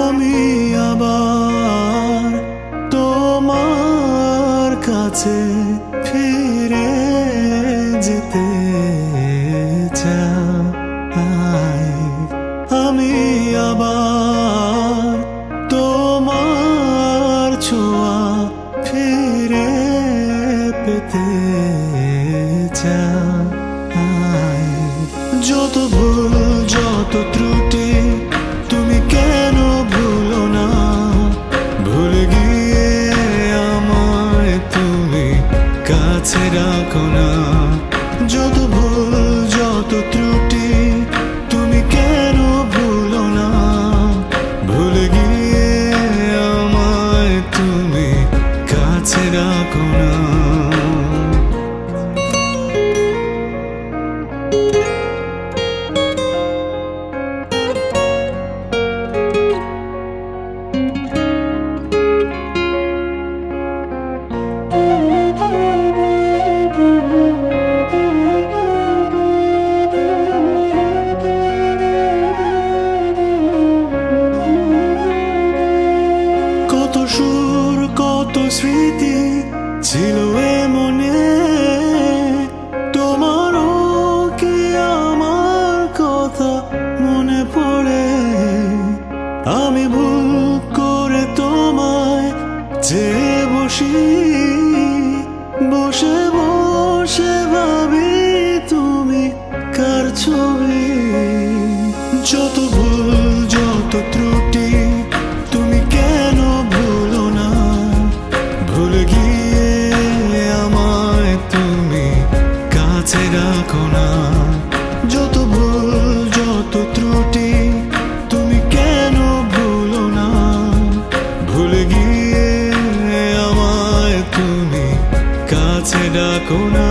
আমি আবার তোমার কাছে ফিরে যেতে চাই। আমি আবার তোমার ছোঁয়া ফিরে পেতে চাই। যত ভুল যত ত্রুটি তুমি কেন ভুলো না, ভুলে গিয়ে আমায় তুমি কাছে রাখো না। যত ভুল যত ত্রুটি তুমি কেন ভুলো না, ভুলে গিয়ে আমায় তুমি কাছে রাখো না। কত সুর কত স্মৃতি ছিল এ মনে, তোমারও কি আমার কথা মনে পড়ে? আমি ভুল করে তোমায় চেয়ে বসি, বসে বসে ভাবি তুমি কার ছবি। যত ভুল যত ত্রুটি তুমি কেন ভুলো না, ভুলে গিয়ে আমায় তুমি কাছে রাখো না। যত ভুল যত ত্রুটি তুমি কেন ভুলো না, ভুলে গিয়ে আমায় তুমি কাছে রাখো না।